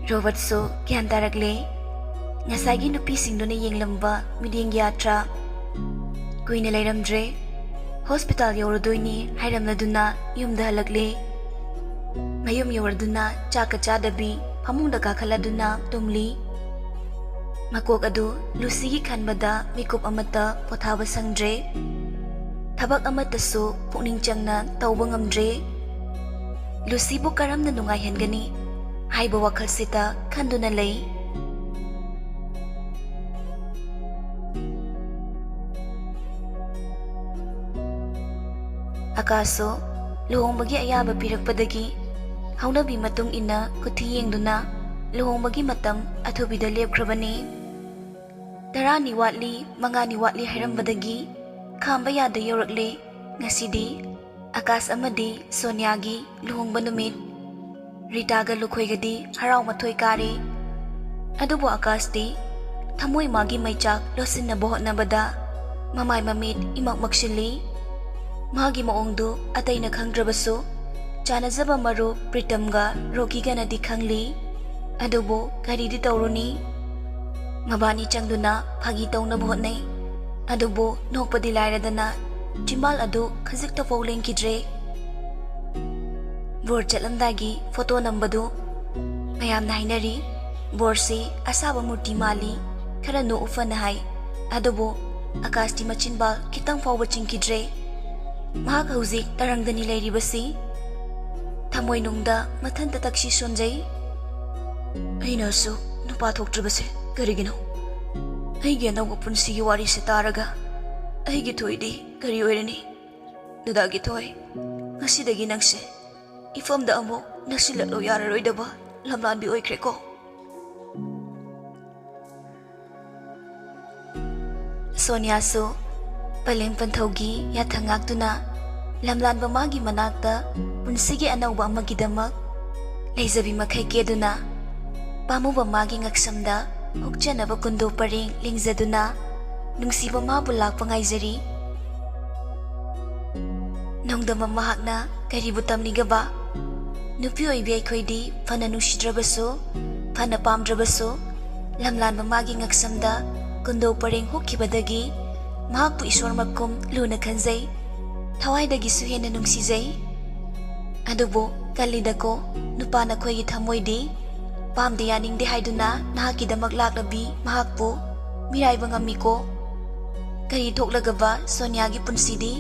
Robert gyan taragle ngasagi nupisingduna yenglamba miding yatra kuina leiramdre hospital yauraduni hairamladuna yumda halakle mayum yauraduna chaka chadabi phamungda kakhaladuna tumli makok adu Lucy gi khanbada mikup amata pothaba sangdre thabak amata su pukning changna tauba ngamdre Lucy bu karamna nungai hengani haiba wakhal sita khanduna lei Akaso luhongbagi ayaba pirakpadagi haunabi matung ina kuthi yengduna luhongbagi matam athubida lepkhrabani darani watli mangani watli hairambadagi khamba yada yorakle ngasidi Akas amadi Sonyagi luhongba numit Rita ga lukhoigadi harau mathoi kare adubo Akasdi thamoi magi maichak losinna bohotnabada mamai mamit imak makshili magi maongdu ataina khangdrabasu chanajaba maru Pritamga Rokiga nadi khangli adubo garidi tawruni mabani changduna phagi tawna bohotnai adubo nokpadi lairadana Jimbal adu khazikta fowling kidre Bor chalamdagi photo nambadu mayam nainari borsi asaba murti mali khara no ufana hai adubo Akasti machinbal kitang fawba chingkidre mahak hauzik tarangdani leiribasi thamoi nungda mathanta takshi sonjai aina su nupa thoktrabase karigino aige nawa punsigi wari se taraga aige thoidi kari oirani dadagi thoi ngasidagi nangse ifamda amo nasilalo yararoidaba lamlanbi oikreko Sonia su palem panthogi yathangakduna lamlanba magi manakta punsigi anauba amagidamak leizabi makhai keduna pamuba magi ngaksamda hukchanaba kundo paring lingzaduna nungsiba mabu lakpa ngaizari nongdama mahakna karibu tamnigaba nupi oibi aikhoidi phana nungsidrabasu phana pamdrabasu lamlanba magi ngaksamda kundo paring hukkibadagi mahakpu iswar makum luna khanjai thawaidagi su hena nungsijai adubo kalidako nupana khoigi thamoidi pamde yaningde haiduna nahakidamak laklabi mahakpu miraiba ngamiko kari thoklagaba Sonyagi punsidi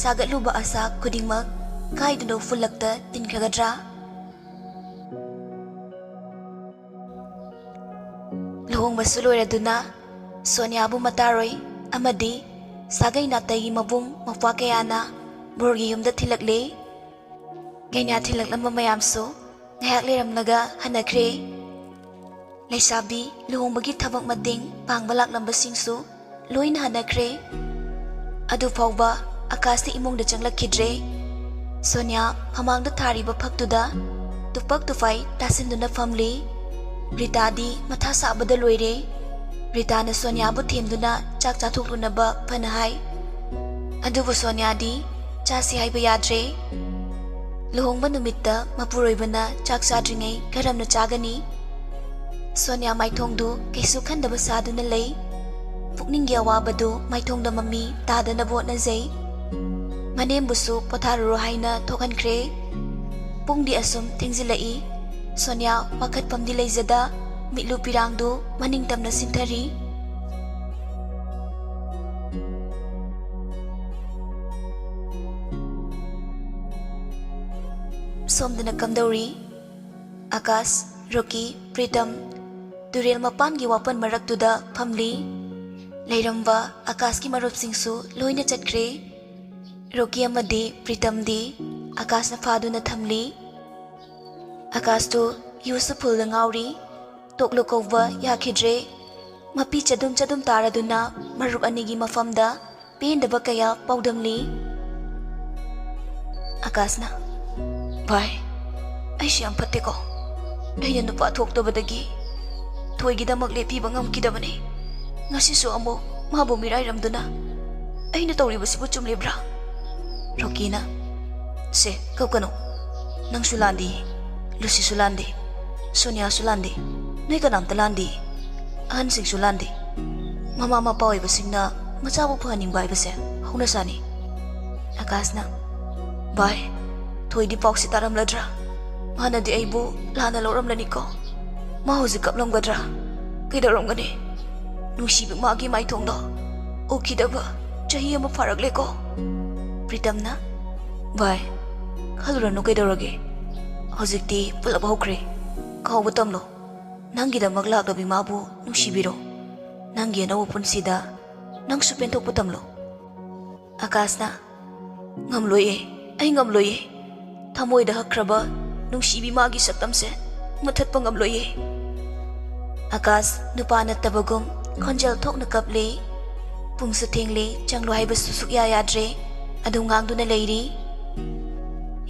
sagatluba asa khudingmak kaidano fulakta tinkhragadra luhongba suloiraduna Sonyabu mataroi amadi sagai natagi mabung mafwa kayana borgi yumda thilakle gaina thilaklamba mayamso ngayak leramnaga hanakre leisabi luhongbagi thabak mading pangbalak lambasingsu loina hanakre adu fawba Akasti imongda changlakidre Sonia phamangda thariba phaktuda tupak tufai tasinduna famli Rita di matha sabada loire Rita na Sonia bu themduna chak chathoklunaba phanahai adubu Sonia di chasi haiba yadre luhongba numitta mapuroibana chak chadringai karamna chagani Sonia maithongdu kaisu khandaba saduna lei pukninggi awabadu maithongda mami tadana botna jai manembusu potharuro haina thokankhre pungdi asum thengzilai Sonia wakhat pamdi leijada mitlu pirangdu maningtamna sinthari somdana kamdauri Akas Roki Pritam Durel mapangi wapan maraktuda phamli leiramba Akaski marupsingsu loina chatkre Roki amadi Pritamdi Akasna phaduna thamli Akastu Yusuful ngauri toklokova yakhidre mapi chadum taraduna marup anigi mafamda pendaba kaya paudamli Akasna bhai aisham pateko aina nupa thoktobadagi thoigidamak lepiba ngamkidabane ngasisu amo mabu mirai ramduna aina tawribasibu chumlebra Rokina se kaukano nang sulandi Lucy sulandi Soniasu landi, noi kanamta landi, ahansingsu landi. Mama mapa oibasingna machabu phaninba haibase hauna sani. Akasna, bye. Thoidi pausi taramladra. Manadi aibu lana loramlani ko. Ma hoji kaplamgadra. Kaidaramgani. Nusibi magi maithongdo. Okidaba chahi ama faragle ko. Pritamna, bye. Khaluranu kaidarage. Hojikti pulab hokre. Kauba tamlo. Nangidamag laglabi mabu nusibiro. Nangi anawa punsida nang supentok putamlo. Akasna, ngamloye, ay ngamloye. Thamoy da hakraba nungsibi magi saktamse mathat pa ngamloye. Akas nupa na tabagum khonjal thok na kaple. Pungsa thengle changlo haiba susuk ya yadre adu ngang du na leiri.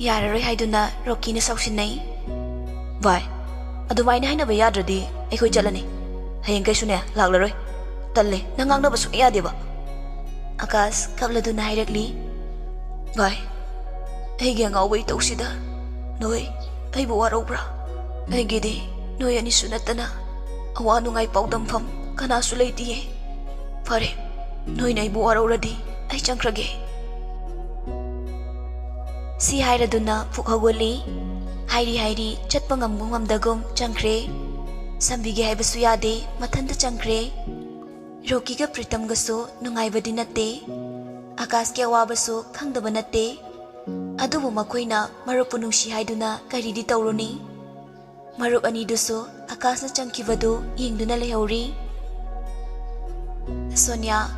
Yararoi haiduna Rocky na sausinay. Bye. Adumay na hainaba yadradi ay koy jalani. Hayang kay sunya laglaroy. Talle nangang na basuk iya diba? Akas kablado na hairagli. Bye. Ay gaya nga away tausida. Noy, ay buwaraw bra. Ay gidi, noy ani sunat na. Awano nga'y paudamfam, kanasulay diye. Pare, noy na ay buwaraw radi, ay changkrage. Si Haira duna pukhagwali. Hairi chat pangamgum amdagum changkre. Sambigi hay basu yade, matanda changkre. Rocky ka Pritam gaso nungay ba din nate. Akas kaya wabaso kangdaba nate. Adubo makoyna marup punungsi haiduna karidi tauroni. Marup ani duso akas na changkibado yingduna lehori. Sonia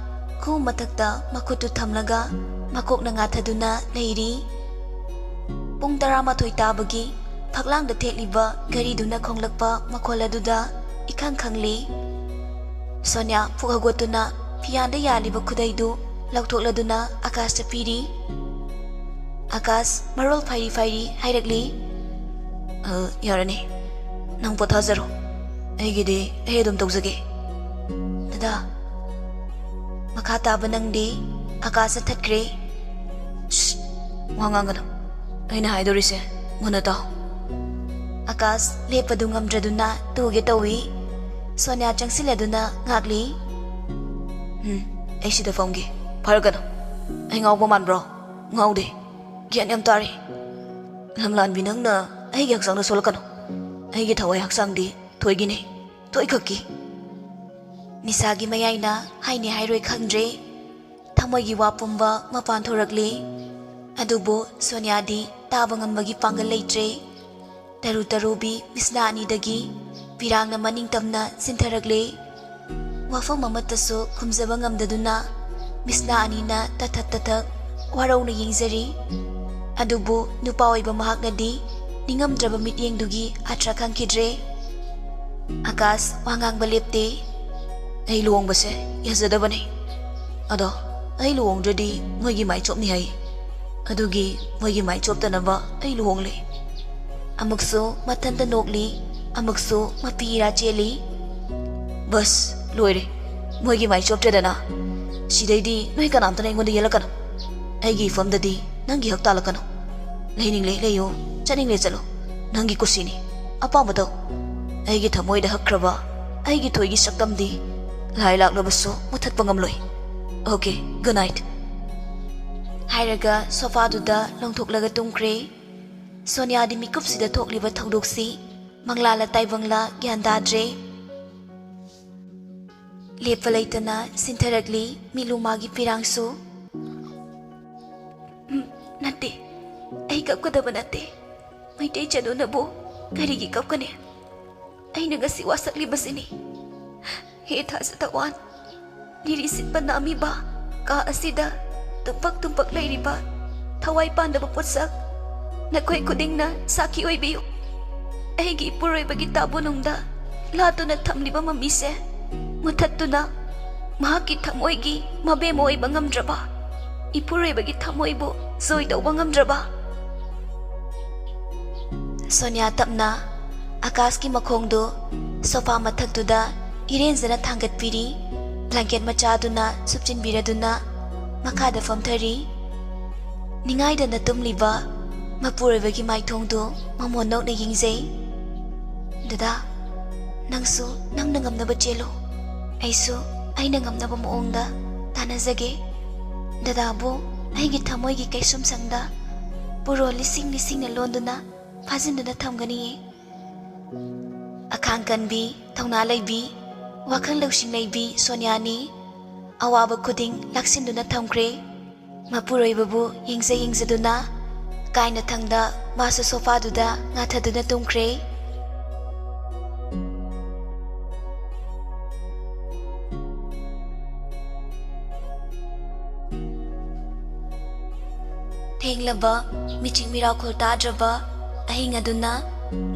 kung matakta makutu thamlaga makok na ngathaduna leiri. Pung 12 tabagi phaklang da thekliba gariduna khonglakpa makoladuda ikhang khangli. Sonia pukhagotuna piyanda yaliba khudaidu laukthokladuna akas ta piri. Akas marol fairi hairagli. Yarani. Nang pothazaro. Aigidi ay dum tawzage. Dada. Makata ba nang di akas at tatkre? Shh. Wangangano. Ay nahaidorise. Muna tao. Akas lepadu ngamdraduna tuge tawi. Sonia chang siladuna ngakli. Ay sida fonggi. Paragano. Ay ngaw pa man bro. Ngaw di. Gian yam tari. Lamlan binang na ay haksang na solakano. Ay gitaway haksang di toy gini. Toy kaki. Nisagi mayay na hay ni hayroy kangdre. Tamoy giwapumba mapanthoragli. Adubo Sonia di tabang ang magipanggal laytre. Taru-tarubi misla ani dagi. Pirang na maningtam na sintaragle. Wafang mamataso kumzabang amdaduna. Misla ani na tatat-tatak. Waraw na yingzari. Adubo nupaway ba mahak na di. Ningamdraba mityeng dugi atra kang kidre. Akas wangang balipte. Ay luwang base yazada ba ni? Ado ay luwang jadi ngoy may chop ni hay. Adugi ngoy may chop ta na ba ay luwang li. Amagso matanda nokli. Amagso mapira cheli. Bas loire. Ngoy may chop ta na. Siday di noy kanam ta na ingon di yalakan. Ay gifam da di nangi hak talakan. Lahining layo. Chaning le chalo. Nangi kusini. Apa mo daw? Ay gitamoy da hakraba. Ay gitoy gisaktam di. Lai lak na baso mutat pangamloy. Okay, good night. Hairaga sofa duda longthoklaga tungkre. Sonia di mikup sida thokliba thangdoksi. Manglala taibangla gyandadre. Lepa laytana sintaragli milumagi pirangso. Nate, ay kapkadaba nate. May tay chano na bo. Karigi kap ka niya. Ay nagasiwasak libas ini. Hita sa tawan. Nirisit pa nami ba? Kaasida. Tumpak-tumpak layri ba? Taway pa na baputsak. Nagkway kuding na saki oy biyo. Ay gipuroy bagitabo nung da. Lato na tamli ba mamise. Mutat to na. Mahakit tamoy gi. Mabemo ay bangamdra ba? Ipuroy bagitamoy bo. Zoy daw bangamdra ba? Sonia tap na. Akas ki makhongdo. Sofa mathagduda. Irenjana thangat piri. Blanket machaduna supchin biraduna. Makada famthari. Ningaida na tumliba. Mapurabagi maithongdo. Mamonok na yingzay. ꯗꯗꯥ, ꯅꯪꯁꯨ ꯅꯪꯅ ꯉꯝꯅꯕ ꯆꯦꯜꯂꯨ. ꯑꯩꯁꯨ ꯑꯩꯅ ꯉꯝꯅꯕ ꯃꯑꯣꯡꯗ ꯇꯥꯟꯅꯖꯒꯦ. ꯗꯗꯥꯕꯨ ꯑꯩꯒꯤ ꯊꯃꯣꯏꯒꯤ ꯀꯩꯁꯨꯝꯁꯪꯗ ꯄꯨꯔꯣ ꯂꯤꯁꯤꯡ ꯂꯤꯁꯤꯡꯅ ꯂꯣꯟꯗꯨꯅ ꯐꯥꯖꯤꯟꯗꯨꯅ ꯊꯝꯒꯅꯤꯌꯦ. ꯑꯈꯥꯡ ꯀꯟꯕꯤ, ꯊꯧꯅꯥ ꯂꯩꯕꯤ, ꯋꯥꯈꯜ ꯂꯧꯁꯤꯡ ꯂꯩꯕꯤ ꯁꯣꯅꯤꯌꯥꯅꯤ ꯑꯋꯥꯕ ꯈꯨꯗꯤꯡ ꯂꯥꯛꯁꯤꯟꯗꯨꯅ ꯊꯝꯈ꯭ꯔꯦ. ꯃꯄꯨꯔꯣꯏꯕꯕꯨ ꯌꯦꯡꯖꯗꯨꯅ ꯀꯥꯏꯅꯊꯪꯗ ꯃꯥꯁꯨ ꯁꯣꯐꯥꯗꯨꯗ ꯉꯥꯊꯗꯨꯅ ꯇꯨꯝꯈ꯭ꯔꯦ. ꯊꯦꯡꯂꯕ ꯃꯤꯆꯤꯛ ꯃꯤꯔꯥꯎꯈꯣꯜ ꯇꯥꯗ꯭ꯔꯕ ꯑꯍꯤꯡ ꯑꯗꯨꯅ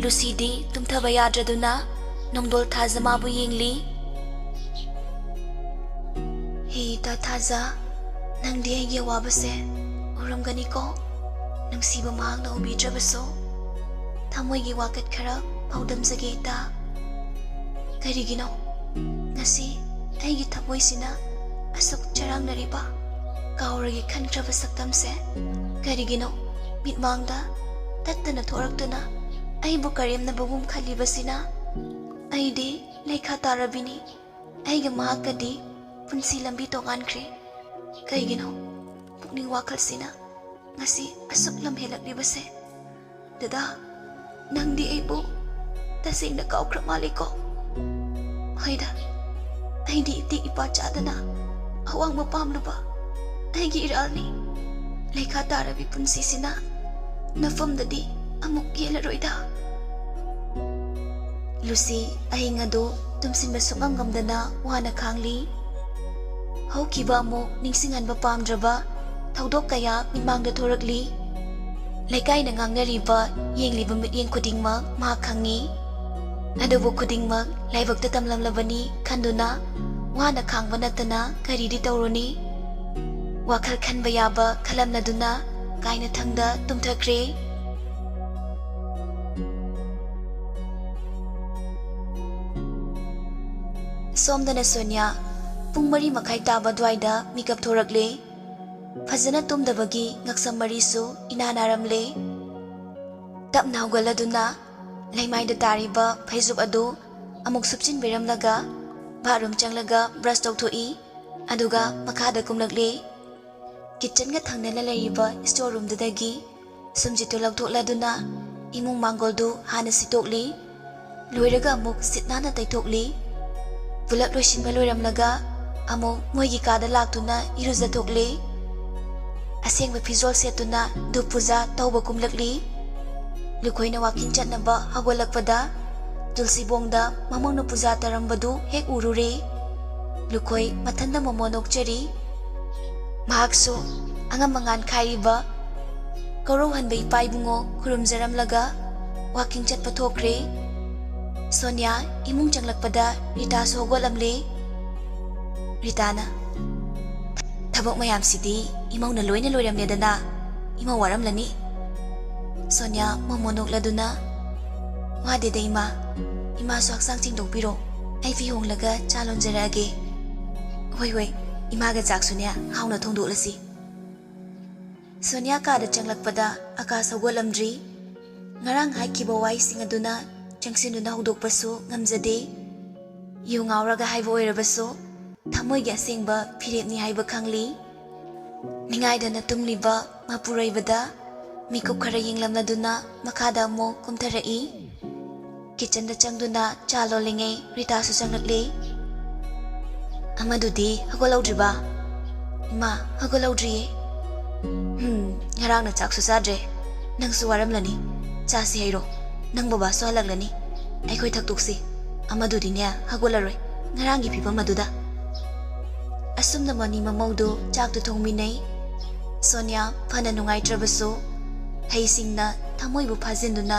ꯂꯨꯁꯤꯗꯤ ꯇꯨꯝꯊꯕ ꯌꯥꯗ꯭ꯔꯗꯨꯅ ꯅꯣꯡꯗꯣꯜ ꯊꯥꯖ ꯃꯥꯕꯨ ꯌꯦꯡꯂꯤ. ꯍꯤ ꯇꯥ ꯊꯥꯖ, ꯅꯪꯗꯤ ꯑꯩꯒꯤ ꯑꯋꯥꯕꯁꯦ ꯎꯔꯝꯒꯅꯤꯀꯣ. ꯅꯨꯡꯁꯤꯕ ꯃꯍꯥꯛꯅ ꯎꯕꯤꯗ꯭ꯔꯕꯁꯨ ꯊꯃꯣꯏꯒꯤ ꯋꯥꯀꯠ ꯈꯔ ꯄꯥꯎꯗꯝꯖꯒꯦ ꯏꯇꯥ. ꯀꯔꯤꯒꯤꯅꯣ ꯉꯁꯤ ꯑꯩꯒꯤ ꯊꯃꯣꯏꯁꯤꯅ ꯑꯁꯨꯛ ꯆꯔꯥꯡꯅꯔꯤꯕ ꯀꯥꯎꯔꯒꯦ ꯈꯟꯈ꯭ꯔꯕ ꯁꯛꯇꯝꯁꯦ? ꯀꯔꯤꯒꯤꯅꯣ ꯃꯤꯠꯃꯥꯡꯗ ꯇꯠꯇꯅ ꯊꯣꯔꯛꯇꯨꯅ ꯑꯩꯕꯨ ꯀꯔꯦꯝꯅꯕꯒꯨꯝ ꯈꯜꯂꯤꯕꯁꯤꯅ? ꯑꯩꯗꯤ ꯂꯩꯈꯥ ꯇꯥꯔꯕꯤꯅꯤ. ꯑꯩꯒ ꯃꯍꯥꯛꯀꯗꯤ ꯄꯨꯟꯁꯤ ꯂꯝꯕꯤ ꯇꯣꯉꯥꯟꯈ꯭ꯔꯦ. ꯀꯩꯒꯤꯅꯣ ꯄꯨꯛꯅꯤꯡ ꯋꯥꯈꯜꯁꯤꯅ ꯉꯁꯤ ꯑꯁꯨꯛ ꯂꯝꯍꯦꯜꯂꯛꯂꯤꯕꯁꯦ? ꯗꯗꯥ, ꯅꯪꯗꯤ ꯑꯩꯕꯨ ꯇꯁꯦꯡꯅ ꯀꯥꯎꯈ꯭ꯔ ꯃꯥꯜꯂꯦꯀꯣ. ꯍꯣꯏꯗ, ꯑꯩꯗꯤ ꯏꯇꯤꯛ ꯏꯄꯥ ꯆꯥꯗꯅ ꯑꯋꯥꯡꯕ ꯄꯥꯝꯂꯨꯕ ꯑꯩꯒꯤ ꯏꯔꯥꯜꯅꯤ. ꯂꯩꯈꯥ ꯇꯥꯔꯕꯤ ꯄꯨꯟꯁꯤꯁꯤꯅ ꯅꯐꯝꯗꯗꯤ ꯑꯃꯨꯛ ꯌꯦꯜꯂꯔꯣꯏꯗ. ꯂꯨꯁꯤ ꯑꯍꯤꯡ ꯑꯗꯨ ꯇꯨꯝꯁꯤꯟꯕ ꯁꯨꯛꯉꯝ ꯉꯝꯗꯅ ꯋꯥꯅ ꯈꯥꯡꯂꯤ. ꯍꯧꯈꯤꯕ ꯑꯃꯨꯛ ꯅꯤꯡꯁꯤꯡꯍꯟꯕ ꯄꯥꯝꯗ꯭ꯔꯕ ꯊꯧꯗꯣꯛ ꯀꯌꯥ ꯃꯤꯠꯃꯥꯡꯗ ꯊꯣꯔꯛꯂꯤ. ꯂꯩꯀꯥꯏꯅ ꯉꯥꯡꯅꯔꯤꯕ ꯌꯦꯡꯂꯤꯕ ꯃꯤꯠꯌꯦꯡ ꯈꯨꯗꯤꯡꯃꯛ ꯃꯍꯥꯛ ꯈꯪꯉꯤ. ꯑꯗꯨꯕꯨ ꯈꯨꯗꯤꯡꯃꯛ ꯂꯥꯏꯕꯛꯇ ꯇꯝꯂꯝꯂꯕꯅꯤ ꯈꯟꯗꯨꯅ ꯋꯥꯅ ꯈꯥꯡꯕ ꯅꯠꯇꯅ ꯀꯔꯤꯗꯤ ꯇꯧꯔꯨꯅꯤ? ꯋꯥꯈꯜ ꯈꯟꯕ ꯌꯥꯕ ꯈꯜꯂꯝꯂꯗꯨꯅ ꯀꯥꯏꯅꯊꯪꯗ ꯇꯨꯝꯊꯈ꯭ꯔꯦ. ꯁꯣꯝꯗꯅ ꯁꯣꯅꯤꯌꯥ ꯄꯨꯡ 4:30 ꯇꯥꯕ ꯑꯗꯨꯋꯥꯏꯗ ꯃꯤꯀꯞ ꯊꯣꯔꯛꯂꯦ. ꯐꯖꯅ ꯇꯨꯝꯗꯕꯒꯤ ꯉꯛꯁꯝ ꯃꯔꯤꯁꯨ ꯏꯅꯥ ꯅꯥꯔꯝꯂꯦ. ꯇꯞꯅ ꯍꯧꯒꯠꯂꯗꯨꯅ ꯂꯩꯃꯥꯏꯗ ꯇꯥꯔꯤꯕ ꯐꯩꯖꯨꯞ ꯑꯗꯨ ꯑꯃꯨꯛ ꯁꯨꯞꯆꯤꯟꯕꯤꯔꯝꯂꯒ ꯕꯥꯠꯔꯨꯝ ꯆꯪꯂꯒ ꯕ꯭ꯔꯁ ꯇꯧꯊꯣꯛꯏ. ꯑꯗꯨꯒ ꯃꯈꯥꯗ ꯀꯨꯝꯂꯛꯂꯦ. ꯀꯤꯠꯆꯟꯒ ꯊꯪꯅꯅ ꯂꯩꯔꯤꯕ ꯁ꯭ꯇꯣꯔ ꯔꯨꯝꯗꯨꯗꯒꯤ ꯁꯨꯝꯖꯤꯠꯇꯨ ꯂꯧꯊꯣꯛꯂꯗꯨꯅ ꯏꯃꯨꯡ ꯃꯥꯡꯒꯣꯜꯗꯨ ꯍꯥꯟꯅ ꯁꯤꯠꯇꯣꯛꯂꯤ. ꯂꯣꯏꯔꯒ ꯑꯃꯨꯛ ꯁꯤꯠ ꯅꯥꯟꯅ ꯇꯩꯊꯣꯛꯂꯤ. ꯄꯨꯂꯞ ꯂꯣꯏꯁꯤꯟꯕ ꯂꯣꯏꯔꯝꯂꯒ ꯑꯃꯨꯛ ꯃꯣꯏꯒꯤ ꯀꯥꯗ ꯂꯥꯛꯇꯨꯅ ꯏꯔꯨꯖꯊꯣꯛꯂꯤ. ꯑꯁꯦꯡꯕ ꯐꯤꯖꯣꯜ ꯁꯦꯠꯇꯨꯅ ꯙꯨꯞ ꯄꯨꯖꯥ ꯇꯧꯕ ꯀꯨꯝꯂꯛꯂꯤ. ꯂꯨꯈꯣꯏꯅ ꯋꯥꯀꯤꯡ ꯆꯠꯅꯕ ꯍꯧꯒꯠꯂꯛꯄꯗ ꯇꯨꯜꯁꯤꯕꯣꯡꯗ ꯃꯃꯧꯅ ꯄꯨꯖꯥ ꯇꯧꯔꯝꯕꯗꯨ ꯍꯦꯛ ꯎꯔꯨꯔꯦ. ꯂꯨꯈꯣꯏ ꯃꯊꯟꯗ ꯃꯣꯃꯣ ꯅꯣꯛꯆꯔꯤ. ꯃꯍꯥꯛꯁꯨ ꯑꯉꯝ ꯑꯉꯥꯟ ꯈꯥꯏꯔꯤꯕ ꯀꯧꯔꯧꯍꯟꯕ ꯏꯄꯥ ꯏꯕꯨꯡꯉꯣ ꯈꯨꯔꯨꯝꯖꯔꯝꯂꯒ ꯋꯥꯀꯤꯡ ꯆꯠꯄ ꯊꯣꯛꯈ꯭ꯔꯦ. ꯁꯣꯅꯤꯌꯥ ꯏꯃꯨꯡ ꯆꯪꯂꯛꯄꯗ ꯔꯤꯇꯥꯁꯨ ꯍꯧꯒꯠꯂꯝꯂꯦ. ꯔꯤꯇꯥꯅ, ꯊꯕꯛ ꯃꯌꯥꯝꯁꯤꯗꯤ ꯏꯃꯧꯅ ꯂꯣꯏꯅ ꯂꯣꯏꯔꯝꯂꯦꯗꯅ, ꯏꯃꯧ ꯋꯥꯔꯝꯂꯅꯤ. ꯁꯣꯅꯤꯌꯥ ꯃꯣꯃꯣ ꯅꯣꯛꯂꯗꯨꯅ, ꯋꯥꯗꯦꯗ ꯏꯃꯥ, ꯏꯃꯥꯁꯨ ꯍꯛꯆꯥꯡ ꯆꯦꯡꯗꯣꯛꯄꯤꯔꯣ. ꯑꯩ ꯐꯤ ꯍꯣꯡꯂꯒ ꯆꯥ ꯂꯣꯟꯖꯔꯛꯑꯒꯦ. ꯍꯣꯏ ꯍꯣꯏ, ꯏꯃꯥꯒ ꯆꯥꯛꯁꯨꯅꯦ ꯍꯥꯎꯅ ꯊꯣꯡꯗꯣꯛꯂꯁꯤ. ꯁꯣꯅꯤꯌꯥ ꯀꯥꯗ ꯆꯪꯂꯛꯄꯗ ꯑꯀꯥꯁ ꯍꯧꯒꯠꯂꯝꯗ꯭ꯔꯤ. ꯉꯔꯥꯡ ꯍꯥꯏꯈꯤꯕ ꯋꯥꯍꯩꯁꯤꯡ ꯑꯗꯨꯅ ꯆꯪꯁꯤꯟꯗꯨꯅ ꯍꯧꯗꯣꯛꯄꯁꯨ ꯉꯝꯖꯗꯦ. ꯌꯨ ꯉꯥꯎꯔꯒ ꯍꯥꯏꯕ ꯑꯣꯏꯔꯕꯁꯨ ꯊꯃꯣꯏꯒꯤ ꯑꯁꯦꯡꯕ ꯐꯤꯔꯦꯞꯅꯤ ꯍꯥꯏꯕ ꯈꯪꯂꯤ. ꯅꯤꯡꯉꯥꯏꯗꯅ ꯇꯨꯝꯂꯤꯕ ꯃꯄꯨꯔꯣꯏꯕꯗ ꯃꯤꯀꯨꯞ ꯈꯔ ꯌꯦꯡꯂꯝꯂꯗꯨꯅ ꯃꯈꯥꯗ ꯑꯃꯨꯛ ꯀꯨꯝꯊꯔꯛꯏ. ꯀꯤꯆꯟꯗ ꯆꯪꯗꯨꯅ ꯆꯥ ꯂꯣꯜꯂꯤꯉꯩ ꯔꯤꯇꯥꯁꯨ ꯆꯪꯂꯛꯂꯦ. ꯑꯃꯗꯨꯗꯤ ꯍꯧꯒꯠꯍꯧꯗ꯭ꯔꯤꯕ? ꯏꯃꯥ, ꯍꯧꯒꯠꯍꯧꯗ꯭ꯔꯤꯌꯦ. ꯉꯔꯥꯡꯅ ꯆꯥꯛꯁꯨ ꯆꯥꯗ꯭ꯔꯦ. ꯅꯪꯁꯨ ꯋꯥꯔꯝꯂꯅꯤ. ꯆꯥꯁꯤ ꯍꯩꯔꯣ. ꯅꯪ ꯕꯕꯥꯁꯨ ꯍꯜꯂꯛꯂꯅꯤ. ꯑꯩꯈꯣꯏ ꯊꯛꯇꯣꯛꯁꯤ. ꯑꯃꯗꯨꯗꯤꯅꯦ ꯍꯧꯒꯠꯂꯔꯣꯏ ꯉꯔꯥꯡꯒꯤ ꯐꯤꯕꯝ ꯑꯗꯨꯗ. ꯑꯁꯨꯝꯅ ꯃꯅꯤ ꯃꯃꯧꯗꯨ ꯆꯥꯛꯇꯨ ꯊꯣꯡꯃꯤꯟꯅꯩ. ꯁꯣꯅꯤꯌꯥ ꯐꯅ ꯅꯨꯡꯉꯥꯏꯇ꯭ꯔꯕꯁꯨ ꯍꯩꯁꯤꯡꯅ ꯊꯃꯣꯏꯕꯨ ꯐꯥꯖꯤꯟꯗꯨꯅ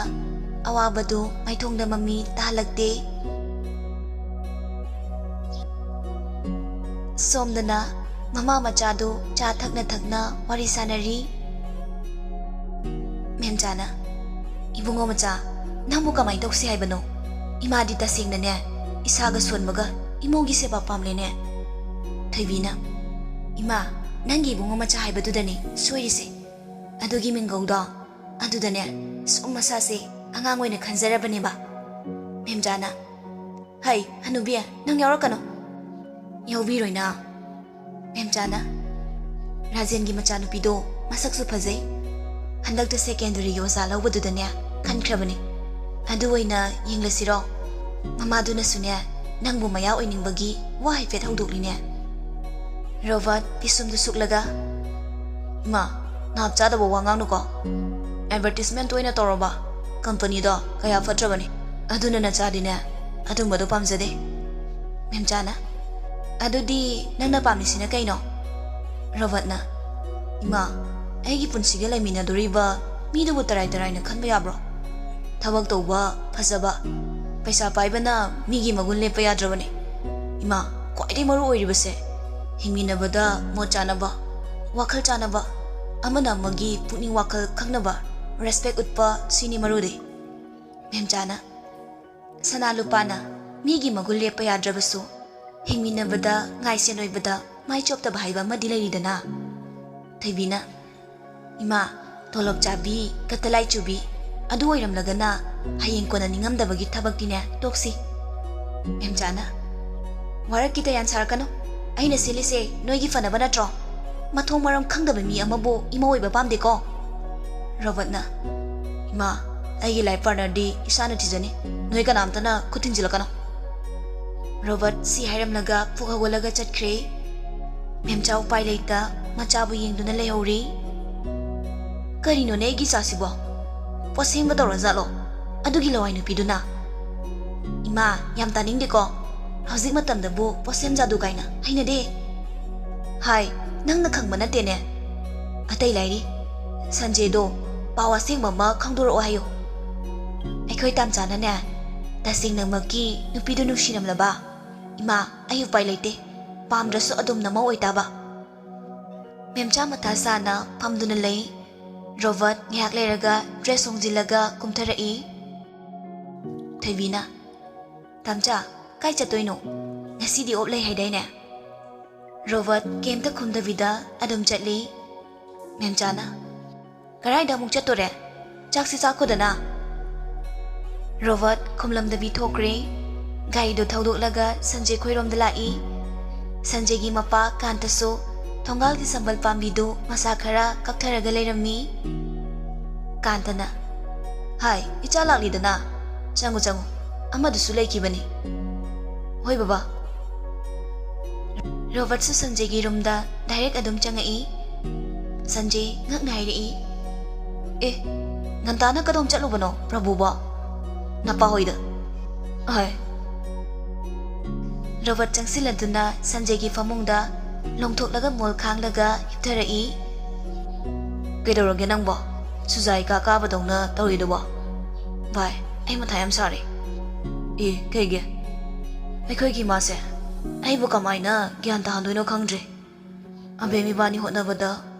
ꯑꯋꯥꯕꯗꯨ ꯃꯥꯏꯊꯣꯡꯗ ꯃꯃꯤ ꯇꯥꯍꯜꯂꯛꯇꯦ. ꯁꯣꯝꯗꯅ ꯃꯃꯥ ꯃꯆꯥꯗꯨ ꯆꯥ ꯊꯛꯅ ꯊꯛꯅ ꯋꯥꯔꯤ ꯁꯥꯟꯅꯔꯤ. ꯃꯦꯝꯆꯥꯅ, ꯏꯕꯨꯡꯉꯣ ꯃꯆꯥ, ꯅꯪꯕꯨ ꯀꯃꯥꯏꯅ ꯇꯧꯁꯤ ꯍꯥꯏꯕꯅꯣ? ꯏꯃꯥꯗꯤ ꯇꯁꯦꯡꯅꯅꯦ ꯏꯁꯥꯒ ꯁꯣꯟꯕꯒ ꯏꯃꯧꯒꯤ ꯁꯦꯕꯥ ꯄꯥꯝꯂꯦꯅꯦ. ꯊꯣꯏꯕꯤꯅ, ꯏꯃꯥ, ꯅꯪꯒꯤ ꯏꯕꯨꯡꯉꯣ ꯃꯆꯥ ꯍꯥꯏꯕꯗꯨꯗꯅꯤ ꯁꯣꯏꯔꯤꯁꯦ. ꯑꯗꯨꯒꯤ ꯃꯤꯡꯒꯧꯗꯣ ꯑꯗꯨꯗꯅꯦ ꯁꯨꯝ ꯃꯁꯥꯁꯦ ꯑꯉꯥꯡ ꯑꯣꯏꯅ ꯈꯟꯖꯔꯕꯅꯦꯕ. ꯃꯦꯝꯖꯥꯅ ꯍꯩ ꯍꯅꯨꯕꯤ ꯅꯪ ꯌꯥꯎꯔꯛꯀꯅꯣ ꯌꯥꯎꯕꯤꯔꯣꯏꯅ ꯃꯦꯝꯆꯥꯅ ꯔꯥꯖꯦꯟꯒꯤ ꯃꯆꯥꯅꯨꯄꯤꯗꯣ ꯃꯁꯛꯁꯨ ꯐꯖꯩ ꯍꯟꯗꯛꯇ ꯁꯦꯀꯦꯟꯗꯔꯤꯒꯤ ꯑꯣꯖꯥ ꯂꯧꯕꯗꯨꯗꯅꯦ ꯈꯟꯈ꯭ꯔꯕꯅꯤ ꯑꯗꯨ ꯑꯣꯏꯅ ꯌꯦꯡꯂꯁꯤꯔꯣ ꯃꯃꯥꯗꯨꯅꯁꯨꯅꯦ ꯅꯪꯕꯨ ꯃꯌꯥ ꯑꯣꯏꯅꯤꯡꯕꯒꯤ ꯋꯥ ꯍꯥꯏꯐꯦꯠ ꯍꯧꯗꯣꯛꯂꯤꯅꯦ ꯔꯣꯕꯥꯔꯠ ꯄꯤꯁꯨꯝꯗꯨ ꯁꯨꯛꯂꯒ ꯏꯃꯥ ꯅꯥꯞ ꯆꯥꯗꯕ ꯋꯥ ꯉꯥꯡꯅꯨꯀꯣ ꯑꯦꯗꯚꯔꯇꯤꯁꯃꯦꯟꯠ ꯑꯣꯏꯅ ꯇꯧꯔꯕ ꯀꯝꯄꯅꯤꯗꯣ ꯀꯌꯥ ꯐꯠꯇ꯭ꯔꯕꯅꯤ ꯑꯗꯨꯅ ꯅꯆꯥꯗꯤꯅꯦ ꯑꯗꯨꯝꯕꯗꯣ ꯄꯥꯝꯖꯗꯦ ꯃꯦꯝꯆꯥꯅ ꯑꯗꯨꯗꯤ ꯅꯪꯅ ꯄꯥꯝꯃꯤꯁꯤꯅ ꯀꯩꯅꯣ ꯔꯣꯕꯥꯔꯠꯅ ꯏꯃꯥ ꯑꯩꯒꯤ ꯄꯨꯟꯁꯤꯒ ꯂꯩꯃꯤꯟꯅꯗꯣꯔꯤꯕ ꯃꯤꯗꯨꯕꯨ ꯇꯔꯥꯏ ꯇꯔꯥꯏꯅ ꯈꯟꯕ ꯌꯥꯕ꯭ꯔꯣ ꯊꯕꯛ ꯇꯧꯕ ꯐꯖꯕ ꯄꯩꯁꯥ ꯄꯥꯏꯕꯅ ꯃꯤꯒꯤ ꯃꯒꯨꯟ ꯂꯦꯞꯄ ꯌꯥꯗ꯭ꯔꯕꯅꯤ ꯏꯃꯥ ꯈ꯭ꯋꯥꯏꯗꯒꯤ ꯃꯔꯨ ꯑꯣꯏꯔꯤꯕꯁꯦ ꯍꯤꯡꯃꯤꯟꯅꯕꯗ ꯃꯣꯠ ꯆꯥꯅꯕ ꯋꯥꯈꯜ ꯆꯥꯅꯕ ꯑꯃꯅ ꯑꯃꯒꯤ ꯄꯨꯛꯅꯤꯡ ꯋꯥꯈꯜ ꯈꯪꯅꯕ ꯔꯦꯁꯄꯦꯛ ꯎꯠꯄ ꯁꯤꯅꯤ ꯃꯔꯨꯗꯤ ꯃꯦꯝꯆꯥꯅ ꯁꯅꯥ ꯂꯨꯄꯥꯅ ꯃꯤꯒꯤ ꯃꯒꯨꯟ ꯂꯦꯞꯄ ꯌꯥꯗ꯭ꯔꯕꯁꯨ ꯍꯤꯡꯃꯤꯟꯅꯕꯗ ꯉꯥꯏꯁꯦꯟ ꯑꯣꯏꯕꯗ ꯃꯥꯏ ꯆꯣꯞꯇꯕ ꯍꯥꯏꯕ ꯑꯃꯗꯤ ꯂꯩꯔꯤꯗꯅ ꯊꯣꯏꯕꯤꯅ ꯏꯃꯥ ꯇꯣꯂꯣꯞ ꯆꯥꯕꯤ ꯀꯇꯂꯥꯏ ꯆꯨꯕꯤ ꯑꯗꯨ ꯑꯣꯏꯔꯝꯂꯒꯅ ꯍꯌꯦꯡ ꯀꯣꯟꯅ ꯅꯤꯡꯉꯝꯗꯕꯒꯤ ꯊꯕꯛꯇꯤꯅꯦ ꯇꯣꯛꯁꯤ ꯃꯦꯝꯆꯥꯅ ꯋꯥꯔꯛꯀꯤ ꯇꯌꯥꯟ ꯁꯥꯔꯛꯀꯅꯨ ꯑꯩꯅ ꯁꯤꯜꯂꯤꯁꯦ ꯅꯣꯏꯒꯤ ꯐꯅꯕ ꯅꯠꯇ꯭ꯔꯣ ꯃꯊꯣꯡ ꯃꯔꯝ ꯈꯪꯗꯕ ꯃꯤ ꯑꯃꯕꯨ ꯏꯃꯥ ꯑꯣꯏꯕ ꯄꯥꯝꯗꯦꯀꯣ ꯔꯣꯕꯥꯔꯠꯅ ꯏꯃꯥ ꯑꯩꯒꯤ ꯂꯥꯏꯐ ꯄꯥꯔꯠꯅꯔꯗꯤ ꯏꯁꯥꯅ ꯊꯤꯖꯅꯤ ꯅꯣꯏ ꯀꯅꯥꯝꯇꯅ ꯈꯨꯠ ꯊꯤꯡꯖꯤꯜꯂꯛꯀꯅꯣ ꯔꯣꯕꯥꯔꯠ ꯁꯤ ꯍꯥꯏꯔꯝꯂꯒ ꯄꯨꯛ ꯍꯧꯒꯠꯂꯒ ꯆꯠꯈ꯭ꯔꯦ ꯃꯦꯝꯆꯥ ꯎꯄꯥꯏ ꯂꯩꯇ ꯃꯆꯥꯕꯨ ꯌꯦꯡꯗꯨꯅ ꯂꯩꯍꯧꯔꯤ ꯀꯔꯤꯅꯣꯅꯦ ꯑꯩꯒꯤ ꯏꯆꯥꯁꯤꯕꯣ ꯄꯣꯠꯁꯦꯝꯕ ꯇꯧꯔꯖꯥꯠꯂꯣ ꯑꯗꯨꯒꯤ ꯂꯋꯥꯏ ꯅꯨꯄꯤꯗꯨꯅ ꯏꯃꯥ ꯌꯥꯝ ꯇꯥꯅꯤꯡꯗꯦꯀꯣ ꯍꯧꯖꯤꯛ ꯃꯇꯝꯗꯕꯨ ꯄꯣꯠꯁꯦꯝ ꯖꯥꯗꯨ ꯀꯥꯏꯅ ꯍꯩꯅꯗꯦ ꯍꯥꯏ ꯅꯪꯅ ꯈꯪꯕ ꯅꯠꯇꯦꯅꯦ ꯑꯇꯩ ꯂꯥꯏꯔꯤ ꯁꯟꯖꯦꯗꯣ ꯄꯥꯎ ꯑꯁꯦꯡꯕ ꯑꯃ ꯈꯪꯗꯣꯔꯛꯑꯣ ꯍꯥꯏꯌꯨ ꯑꯩꯈꯣꯏ ꯇꯥꯝꯆꯥꯅꯅꯦ ꯇꯁꯦꯡꯅꯃꯛꯀꯤ ꯅꯨꯄꯤꯗꯨ ꯅꯨꯡꯁꯤꯔꯝꯂꯕ ꯏꯃꯥ ꯑꯩ ꯎꯄꯥꯏ ꯂꯩꯇꯦ ꯄꯥꯝꯗ꯭ꯔꯁꯨ ꯑꯗꯨꯝ ꯅꯃꯧ ꯑꯣꯏꯇꯥꯕ ꯃꯦꯝꯆꯥ ꯃꯊꯥ ꯁꯥꯅ ꯐꯝꯗꯨꯅ ꯂꯩ ꯔꯣꯕꯥꯔꯠ ꯉꯥꯏꯍꯥꯛ ꯂꯩꯔꯒ ꯗ꯭ꯔꯦꯁ ꯍꯣꯡꯖꯤꯜꯂꯒ ꯀꯨꯝꯊꯔꯛꯏ ꯊꯣꯏꯕꯤꯅ ꯇꯥꯝꯆꯥ ꯀꯥꯏ ꯆꯠꯇꯣꯏꯅꯣ ꯉꯁꯤꯗꯤ ꯑꯣꯞ ꯂꯩ ꯍꯥꯏꯗꯥꯏꯅꯦ ꯔꯣꯕꯥꯔꯠ ꯀꯩꯝꯇ ꯈꯨꯝꯗꯕꯤꯗ ꯑꯗꯨꯝ ꯆꯠꯂꯤ ꯃꯦꯝꯆꯥꯅ ꯀꯔꯥꯏꯗ ꯑꯃꯨꯛ ꯆꯠꯇꯣꯔꯦ ꯆꯥꯛꯁꯤ ꯆꯥꯈꯣꯗꯅ ꯔꯣꯕꯥꯔꯠ ꯈꯨꯝꯂꯝꯗꯕꯤ ꯊꯣꯛꯈ꯭ꯔꯦ ꯒꯥꯔꯤꯗꯨ ꯊꯧꯗꯣꯛꯂꯒ ꯁꯟꯖꯦ ꯈꯣꯏꯔꯣꯝꯗ ꯂꯥꯛꯏ ꯁꯟꯖꯦꯒꯤ ꯃꯄꯥ ꯀꯥꯟꯇꯁꯨ ꯊꯣꯡꯒꯥꯜꯒꯤ ꯁꯝꯕꯜ ꯄꯥꯝꯕꯤꯗꯨ ꯃꯁꯥ ꯈꯔ ꯀꯛꯊꯔꯒ ꯂꯩꯔꯝꯃꯤ ꯀꯥꯟꯇꯅ ꯍꯥꯏ ꯏꯆꯥ ꯂꯥꯛꯂꯤꯗꯅ ꯆꯪꯉꯨ ꯆꯪꯉꯨ ꯑꯃꯗꯨꯁꯨ ꯂꯩꯈꯤꯕꯅꯤ ꯍꯣꯏ ꯕꯕꯥ ꯔꯣꯕꯥꯔꯠꯁꯨ ꯁꯟꯖꯦꯒꯤ ꯔꯨꯝꯗ ꯗꯥꯏꯔꯦꯛ ꯑꯗꯨꯝ ꯆꯪꯉꯛꯏ ꯁꯟꯖꯦ ꯉꯛꯅ ꯍꯥꯏꯔꯛꯏ ꯑꯦ ꯉꯟꯇꯥꯅ ꯀꯗꯣꯝ ꯆꯠꯂꯨꯕꯅꯣ ꯄ꯭ꯔꯚꯨꯕꯣ ꯅꯄꯥ ꯍꯣꯏꯗ ꯍꯣꯏ ꯔꯣꯕꯥꯔꯠ ꯆꯪꯁꯤꯜꯂꯗꯨꯅ ꯁꯟꯖꯦꯒꯤ ꯐꯃꯨꯡꯗ ꯂꯣꯡꯊꯣꯛꯂꯒ ꯃꯣꯜ ꯈꯥꯡꯂꯒ ꯍꯤꯞꯊꯔꯛꯏ ꯀꯩꯗꯧꯔꯒꯦ ꯅꯪꯕꯣ ꯁꯨꯖꯥꯏ ꯀꯥ ꯀꯥꯕꯗꯧꯅ ꯇꯧꯔꯤꯗꯨꯕꯣ ꯚꯥꯏ ꯑꯩ ꯃꯊꯥ ꯌꯥꯝ ꯁꯥꯔꯦ ꯑꯦ ꯀꯩꯒꯤ ꯑꯩꯈꯣꯏꯒꯤ ꯏꯃꯥꯁꯦ ꯑꯩꯕꯨ ꯀꯃꯥꯏꯅ ꯒ꯭ꯌꯥꯟ ꯇꯥꯍꯟꯗꯣꯏꯅꯣ ꯈꯪꯗ꯭ꯔꯦ ꯑꯕꯦꯝ ꯏꯕꯥꯅꯤ ꯍꯣꯠꯅꯕꯗ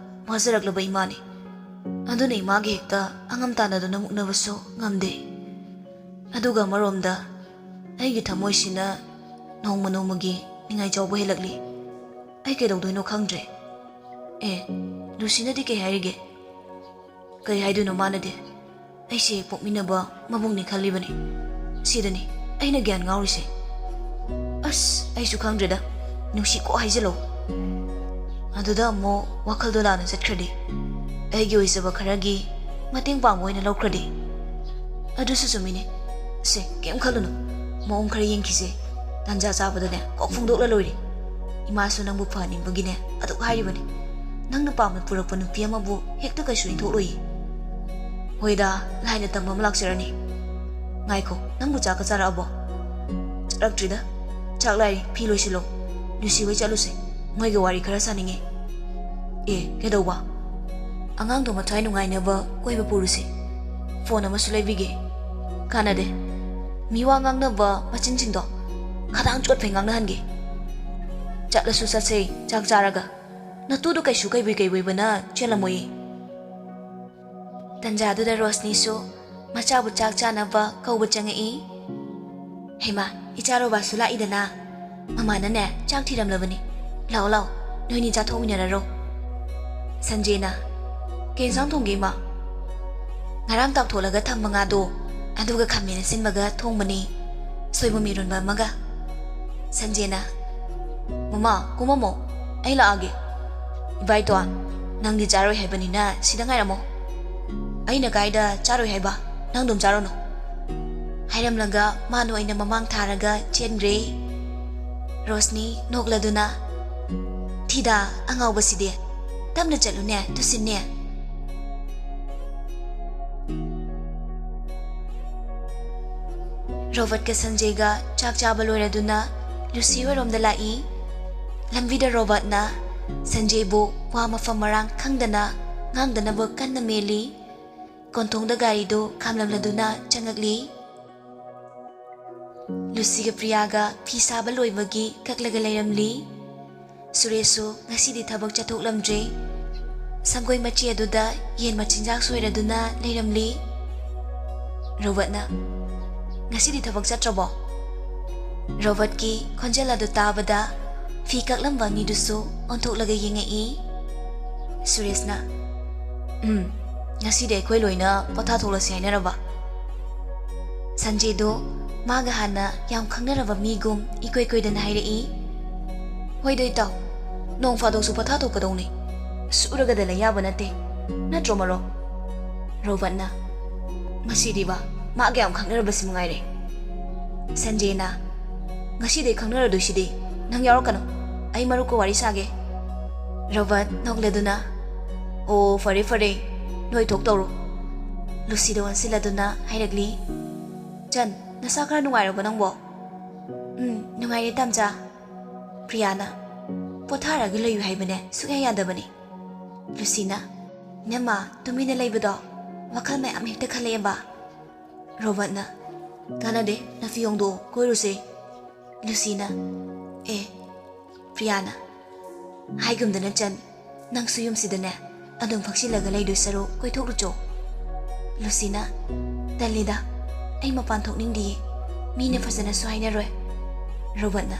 ꯋꯥꯖꯔꯛꯂꯕ ꯏꯃꯥꯅꯤ ꯑꯗꯨꯅ ꯏꯃꯥꯒꯤ ꯍꯦꯛꯇ ꯑꯉꯝ ꯇꯥꯟꯅꯗꯨꯅ ꯃꯨꯛꯅꯕꯁꯨ ꯉꯝꯗꯦ ꯑꯗꯨꯒ ꯑꯃꯔꯣꯝꯗ ꯑꯩꯒꯤ ꯊꯃꯣꯏꯁꯤꯅ ꯅꯣꯡꯃ ꯅꯣꯡꯃꯒꯤ ꯅꯤꯡꯉꯥꯏ ꯆꯥꯎꯕ ꯍꯦꯜꯂꯛꯂꯤ ꯑꯩ ꯀꯩꯗꯧꯗꯣꯏꯅꯣ ꯈꯪꯗ꯭ꯔꯦ ꯑꯦ ꯂꯨꯁꯤꯅꯗꯤ ꯀꯩ ꯍꯥꯏꯔꯤꯒꯦ ꯀꯩ ꯍꯥꯏꯗꯣꯏꯅꯣ ꯃꯥꯅꯗꯤ ꯑꯩꯁꯦ ꯄꯣꯛꯃꯤꯟꯅꯕ ꯃꯕꯨꯡꯅꯤ ꯈꯜꯂꯤꯕꯅꯤ ꯁꯤꯗꯅꯤ ꯑꯩꯅ ꯒ꯭ꯌꯥꯟ ꯉꯥꯎꯔꯤꯁꯦ ꯑꯁ ꯑꯩꯁꯨ ꯈꯪꯗ꯭ꯔꯦꯗ ꯅꯨꯡꯁꯤꯀꯣ ꯍꯥꯏꯖꯤꯜꯂꯣ ꯑꯗꯨꯗ ꯑꯃꯨꯛ ꯋꯥꯈꯜꯗꯣ ꯂꯥꯟꯅ ꯆꯠꯈ꯭ꯔꯗꯤ ꯑꯩꯒꯤ ꯑꯣꯏꯖꯕ ꯈꯔꯒꯤ ꯃꯇꯦꯡ ꯄꯥꯡꯕ ꯑꯣꯏꯅ ꯂꯧꯈ꯭ꯔꯗꯤ ꯑꯗꯨꯁꯨ ꯆꯨꯝꯃꯤꯅꯦ ꯁꯦ ꯀꯩꯝ ꯈꯜꯂꯨꯅꯨ ꯃꯑꯣꯡ ꯈꯔ ꯌꯦꯡꯈꯤꯁꯦ ꯇꯟꯖꯥ ꯆꯥꯕꯗꯅꯦ ꯀꯣꯛ ꯐꯣꯡꯗꯣꯛꯂ ꯂꯣꯏꯔꯦ ꯏꯃꯥꯁꯨ ꯅꯪꯕꯨ ꯐꯍꯟꯅꯤꯡꯕꯒꯤꯅꯦ ꯑꯗꯨꯛ ꯍꯥꯏꯔꯤꯕꯅꯤ ꯅꯪꯅ ꯄꯥꯝꯅ ꯄꯨꯔꯛꯄ ꯅꯨꯄꯤ ꯑꯃꯕꯨ ꯍꯦꯛꯇ ꯀꯩꯁꯨ ꯏꯟꯊꯣꯛꯂꯣꯏꯌꯦ ꯍꯣꯏꯗ ꯂꯥꯏꯅ ꯇꯝꯕ ꯑꯃ ꯂꯥꯛꯆꯔꯅꯤ ꯉꯥꯏꯈꯣ ꯅꯪꯕꯨ ꯆꯥꯛꯀ ꯆꯥꯔꯛꯑꯕꯣ ꯆꯥꯔꯛꯇ꯭ꯔꯤꯗ ꯆꯥꯛ ꯂꯥꯏꯔꯤ ꯐꯤ ꯂꯣꯏꯁꯤꯜꯂꯣ ꯂꯨꯁꯤ ꯍꯣꯏ ꯆꯠꯂꯨꯁꯦ ꯃꯣꯏꯒ ꯋꯥꯔꯤ ꯈꯔ ꯁꯥꯅꯤꯡꯉꯦ ꯑꯦ ꯀꯩꯗꯧꯕ ꯑꯉꯥꯡꯗꯣ ꯃꯊ꯭ꯋꯥꯏ ꯅꯨꯡꯉꯥꯏꯅꯕ ꯀꯣꯏꯕ ꯄꯨꯔꯨꯁꯦ ꯐꯣꯟ ꯑꯃꯁꯨ ꯂꯩꯕꯤꯒꯦ ꯀꯥꯟꯅꯗꯦ ꯃꯤꯋꯥ ꯉꯥꯡꯅꯕ ꯃꯆꯤꯟꯁꯤꯡꯗꯣ ꯈꯗꯥꯡ ꯆꯣꯠꯐꯩ ꯉꯥꯡꯅꯍꯟꯒꯦ ꯆꯠꯂꯁꯨ ꯆꯠꯁꯦ ꯆꯥꯛ ꯆꯥꯔꯒ ꯅꯇꯨꯗꯣ ꯀꯩꯁꯨ ꯀꯩꯕꯣꯏꯕꯅ ꯆꯦꯜꯂꯝꯃꯣꯏꯌꯦ ꯇꯟꯖꯥꯗꯨꯗ ꯔꯣꯁꯅꯤꯁꯨ ꯃꯆꯥꯕꯨ ꯆꯥꯛ ꯆꯥꯅꯕ ꯀꯧꯕ ꯆꯪꯉꯛꯏ ꯍꯩꯃꯥ ꯏꯆꯥ ꯔꯣꯕꯥꯁꯨ ꯂꯥꯛꯏꯗꯅ ꯃꯃꯥꯅꯅꯦ ꯆꯥꯛ ꯊꯤꯔꯝꯂꯕꯅꯤ ꯂꯥꯛꯑꯣ ꯂꯥꯛꯑꯣ ꯅꯣꯏꯅꯤ ꯆꯥꯊꯣꯛꯃꯤꯟꯅꯔꯔꯣ ꯁꯟꯖꯦꯅ ꯀꯩ ꯏꯟꯁꯥꯡ ꯊꯣꯡꯒꯦ ꯏꯃꯥ ꯉꯔꯥꯡ ꯇꯥꯎꯊꯣꯛꯂꯒ ꯊꯝꯕ ꯉꯥꯗꯣ ꯑꯗꯨꯒ ꯈꯥꯃꯦꯟ ꯑꯁꯤꯟꯕꯒ ꯊꯣꯡꯕꯅꯤ ꯁꯣꯏꯕ ꯃꯤꯔꯣꯟꯕ ꯑꯃꯒ ꯁꯟꯖꯦꯅ ꯃꯃꯥ ꯀꯨꯝꯃꯝꯃꯣ ꯑꯩ ꯂꯥꯛꯑꯒꯦ ꯏꯕꯥꯏꯇꯣꯟ ꯅꯪꯗꯤ ꯆꯥꯔꯣꯏ ꯍꯥꯏꯕꯅꯤꯅ ꯁꯤꯗ ꯉꯥꯏꯔꯝꯃꯣ ꯑꯩꯅ ꯀꯥꯏꯗ ꯆꯥꯔꯣꯏ ꯍꯥꯏꯕ ꯅꯪ ꯑꯗꯨꯝ ꯆꯥꯔꯣꯅꯣ ꯍꯥꯏꯔꯝꯂꯒ ꯃꯥꯅ ꯑꯣꯏꯅ ꯃꯃꯥꯡ ꯊꯥꯔꯒ ꯆꯦꯟꯈ꯭ꯔꯦ ꯔꯣꯁꯅꯤ ꯅꯣꯛꯂꯗꯨꯅ ꯊꯤꯗꯥ ꯑꯉꯥꯎꯕꯁꯤꯗꯤ ꯇꯞꯅ ꯆꯠꯂꯨꯅꯦ ꯇꯨꯁꯤꯟꯅꯦ ꯔꯣꯕꯔꯠꯀ ꯁꯟꯖꯦꯒ ꯆꯥꯛ ꯆꯥꯕ ꯂꯣꯏꯔꯗꯨꯅ ꯂꯨꯁꯤ ꯍꯣꯏꯔꯣꯝꯗ ꯂꯥꯛꯏ ꯂꯝꯕꯤꯗ ꯔꯣꯕꯔꯠꯅ ꯁꯟꯖꯦꯕꯨ ꯋꯥ ꯃꯐꯝ ꯃꯔꯥꯡ ꯈꯪꯗꯅ ꯉꯥꯡꯗꯅꯕ ꯀꯟꯅ ꯃꯦꯜꯂꯤ ꯀꯣꯟꯊꯣꯡꯗ ꯒꯥꯔꯤꯗꯨ ꯈꯥꯝꯂꯝꯂꯗꯨꯅ ꯆꯪꯉꯛꯂꯤ ꯂꯨꯁꯤꯒ ꯄ꯭ꯔꯤꯌꯥꯒ ꯐꯤ ꯁꯥꯕ ꯂꯣꯏꯕꯒꯤ ꯀꯛꯂꯒ ꯂꯩꯔꯝꯂꯤ ꯁꯨꯔꯦꯁꯁꯨ ꯉꯁꯤꯗꯤ ꯊꯕꯛ ꯆꯠꯊꯣꯛꯂꯝꯗ꯭ꯔꯦ ꯁꯪꯒꯣꯏ ꯃꯆꯤ ꯑꯗꯨꯗ ꯌꯦꯟ ꯃꯆꯤꯟꯖꯥꯛ ꯁꯣꯏꯔꯗꯨꯅ ꯂꯩꯔꯝꯂꯤ ꯔꯣꯕꯔꯠꯅ ꯉꯁꯤꯗꯤ ꯊꯕꯛ ꯆꯠꯇ꯭ꯔꯕꯣ ꯔꯣꯕꯔꯠꯀꯤ ꯈꯣꯟꯖꯦꯜ ꯑꯗꯨ ꯇꯥꯕꯗ ꯐꯤ ꯀꯛꯂꯝꯕ ꯑꯅꯤꯗꯨꯁꯨ ꯑꯣꯟꯊꯣꯛꯂꯒ ꯌꯦꯡꯉꯛꯏ ꯁꯨꯔꯦꯁꯅ ꯉꯁꯤꯗꯤ ꯑꯩꯈꯣꯏ ꯂꯣꯏꯅ ꯄꯣꯊꯥꯊꯣꯛꯂꯁꯤ ꯍꯥꯏꯅꯔꯕ ꯁꯟꯖꯦꯗꯣ ꯃꯥꯒ ꯍꯥꯟꯅ ꯌꯥꯝ ꯈꯪꯅꯔꯕ ꯃꯤꯒꯨꯝ ꯏꯀꯣꯏ ꯀꯣꯏꯗꯅ ꯍꯥꯏꯔꯛꯏ ꯍꯣꯏꯗ ꯏꯇꯥꯎ ꯅꯣꯡ ꯐꯥꯗꯣꯛꯁꯨ ꯄꯣꯊꯥꯊꯣꯛꯀꯗꯧꯅꯤ ꯁꯨꯔꯒꯗ ꯂꯩ ꯌꯥꯕ ꯅꯠꯇꯦ ꯅꯠꯇ꯭ꯔꯣ ꯃꯔꯣ ꯔꯣꯕꯔꯠꯅ ꯉꯁꯤꯗꯤꯕ ꯃꯥꯒ ꯌꯥꯝ ꯈꯪꯅꯔꯕꯁꯤ ꯃꯉꯥꯏꯔꯦ ꯁꯟꯖꯦꯅ ꯉꯁꯤꯗꯤ ꯈꯪꯅꯔꯗꯣꯏꯁꯤꯗꯤ ꯅꯪ ꯌꯥꯎꯔꯛꯀꯅꯣ ꯑꯩ ꯃꯔꯨꯞꯀ ꯋꯥꯔꯤ ꯁꯥꯒꯦ ꯔꯣꯕꯔꯠ ꯅꯣꯛꯂꯗꯨꯅ ꯑꯣ ꯐꯔꯦ ꯐꯔꯦ ꯅꯣꯏ ꯊꯣꯛꯇꯧꯔꯣ ꯂꯨꯁꯤꯗ ꯑꯣꯟꯁꯤꯜꯂꯗꯨꯅ ꯍꯥꯏꯔꯛꯂꯤ ꯆꯟ ꯅꯁꯥ ꯈꯔ ꯅꯨꯡꯉꯥꯏꯔꯕ ꯅꯪꯕꯣ ꯅꯨꯡꯉꯥꯏꯔꯦ ꯇꯥꯝꯆꯥ ꯄ꯭ꯔꯤꯌꯥꯅ ꯄꯣꯊꯥꯔꯒ ꯂꯩꯌꯨ ꯍꯥꯏꯕꯅꯦ ꯁꯨꯛꯌꯥ ꯌꯥꯗꯕꯅꯤ ꯂꯨꯁꯤꯅ ꯅꯦꯝꯃ ꯇꯨꯃꯤꯟꯅ ꯂꯩꯕꯗꯣ ꯋꯥꯈꯜ ꯃꯌꯥꯝ ꯍꯦꯛꯇ ꯈꯜꯂꯛꯑꯦꯕ ꯔꯣꯕꯔꯠꯅ ꯀꯥꯟꯅꯗꯦ ꯅꯐꯤ ꯍꯣꯡꯗꯣꯛꯑꯣ ꯀꯣꯏꯔꯨꯁꯦ ꯂꯨꯁꯤꯅ ꯑꯦ ꯄ꯭ꯔꯤꯌꯥꯅ ꯍꯥꯏꯒꯨꯝꯗꯅ ꯆꯟ ꯅꯪꯁꯨ ꯌꯨꯝꯁꯤꯗꯅꯦ ꯑꯗꯨꯝ ꯐꯛꯆꯤꯜꯂꯒ ꯂꯩꯗꯣꯏ ꯁꯔꯨꯛ ꯀꯣꯏꯊꯣꯛꯂꯨꯆꯣ ꯂꯨꯁꯤꯅ ꯇꯜꯂꯤꯗ ꯑꯩ ꯃꯄꯥꯟ ꯊꯣꯛꯅꯤꯡꯗꯤꯌꯦ ꯃꯤꯅ ꯐꯖꯅꯁꯨ ꯍꯥꯏꯅꯔꯣꯏ ꯔꯣꯕꯔꯠꯅ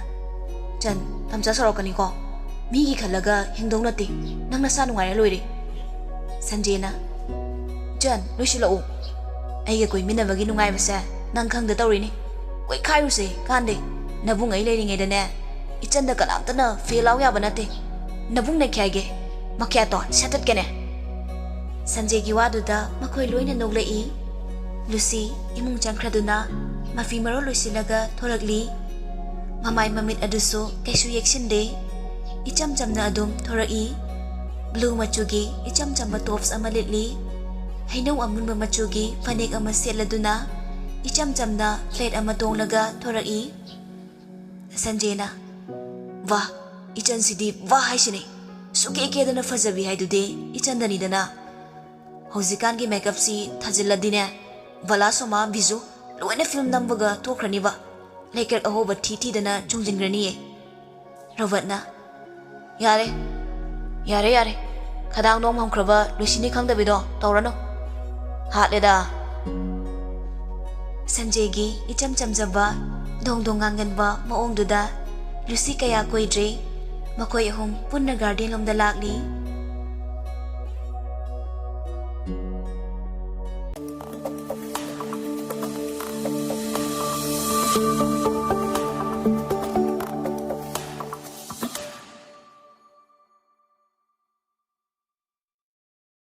ꯆꯟ ꯇꯝꯆꯥ ꯁꯧꯔꯛꯀꯅꯤꯀꯣ ꯃꯤꯒꯤ ꯈꯜꯂꯒ ꯍꯤꯡꯗꯧ ꯅꯠꯇꯦ ꯅꯪ ꯅꯁꯥ ꯅꯨꯡꯉꯥꯏꯔ ꯂꯣꯏꯔꯦ ꯁꯟꯖꯦꯅ ꯆꯟ ꯂꯣꯏꯁꯤꯜꯂꯛꯎ ꯑꯩꯒ ꯀꯣꯏꯃꯤꯟꯅꯕꯒꯤ ꯅꯨꯡꯉꯥꯏꯕꯁꯦ ꯅꯪ ꯈꯪꯗ ꯇꯧꯔꯤꯅꯤ ꯀꯣꯏꯈꯥꯏꯔꯨꯁꯦ ꯀꯥꯟꯗꯦ ꯅꯕꯨꯡ ꯑꯩ ꯂꯩꯔꯤꯉꯩꯗꯅꯦ ꯏꯆꯟꯗ ꯀꯅꯥꯝꯇꯅ ꯐꯦꯜ ꯌꯥꯕ ꯅꯠꯇꯦ ꯅꯕꯨꯡ ꯅꯩꯈꯥꯏꯒꯦ ꯃꯈ꯭ꯌꯥꯇꯣ ꯁꯦꯠꯇꯠꯀꯦꯅꯦ ꯁꯟꯖꯦꯒꯤ ꯋꯥꯗꯨꯗ ꯃꯈꯣꯏ ꯂꯣꯏꯅ ꯅꯣꯛꯂꯛꯏ ꯂꯨꯁꯤ ꯏꯃꯨꯡ ꯆꯪꯈ꯭ꯔꯗꯨꯅ ꯃꯐꯤ ꯃꯔꯣꯜ ꯂꯣꯏꯁꯤꯜꯂꯒ ꯊꯣꯔꯛꯂꯤ ꯃꯃꯥꯏ ꯃꯃꯤꯠ ꯑꯗꯨꯁꯨ ꯀꯩꯁꯨ ꯌꯦꯛꯁꯤꯟꯗꯦ ꯏꯆꯝ ꯆꯝꯅ ꯑꯗꯨꯝ ꯊꯣꯔꯛꯏ ꯕ꯭ꯂꯨ ꯃꯆꯨꯒꯤ ꯏꯆꯝ ꯆꯝꯕ ꯇꯣꯞꯁ ꯑꯃ ꯂꯤꯠꯂꯤ ꯍꯩꯅꯧ ꯑꯃꯨꯟꯕ ꯃꯆꯨꯒꯤ ꯐꯅꯦꯛ ꯑꯃ ꯁꯦꯠꯂꯗꯨꯅ ꯏꯆꯝ ꯆꯝꯅ ꯐ꯭ꯂꯦꯠ ꯑꯃ ꯇꯣꯡꯂꯒ ꯊꯣꯔꯛꯏ ꯁꯟꯖꯦꯅ ꯋꯥ ꯏꯆꯟꯁꯤꯗꯤ ꯋꯥ ꯍꯥꯏꯁꯤꯅꯤ ꯁꯨꯀꯦ ꯀꯦꯗꯅ ꯐꯖꯕꯤ ꯍꯥꯏꯗꯨꯗꯤ ꯏꯆꯟꯗꯅꯤꯗꯅ ꯍꯧꯖꯤꯛꯀꯥꯟꯒꯤ ꯃꯦꯀꯞꯁꯤ ꯊꯥꯖꯤꯜꯂꯗꯤꯅꯦ ꯕꯂꯥ ꯁꯣꯃꯥ ꯕꯤꯖꯨ ꯂꯣꯏꯅ ꯐꯤल्म ꯅꯝꯕꯒ ꯊꯣꯛꯈ꯭ꯔꯅꯤꯕ ꯂꯩꯀꯔꯛ ꯑꯍꯣꯕ ꯊꯤꯗꯅ ꯆꯨꯡꯁꯤꯟꯈ꯭ꯔꯅꯤꯌꯦ ꯔꯣꯕꯔꯠꯅ ꯌꯥꯔꯦ ꯌꯥꯔꯦ ꯌꯥꯔꯦ ꯈꯗꯥꯡ ꯅꯣꯡ ꯍꯝꯈ꯭ꯔꯕ ꯂꯨꯁꯤꯅꯤ ꯈꯪꯗꯕꯤꯗꯣ ꯇꯧꯔꯅꯨ ꯍꯥꯠꯂꯦꯗ ꯁꯟꯖꯦꯒꯤ ꯏꯆꯝ ꯆꯝꯖꯕ ꯗꯣꯡ ꯗꯣꯡ ꯉꯥꯡꯒꯟꯕ ꯃꯑꯣꯡꯗꯨꯗ ꯂꯨꯁꯤ ꯀꯌꯥ ꯀꯣꯏꯗ꯭ꯔꯦ ꯃꯈꯣꯏ ꯑꯍꯨꯝ ꯄꯨꯟꯅ ꯒꯥꯔꯗꯦꯟ ꯂꯣꯝꯗ ꯂꯥꯛꯂꯤ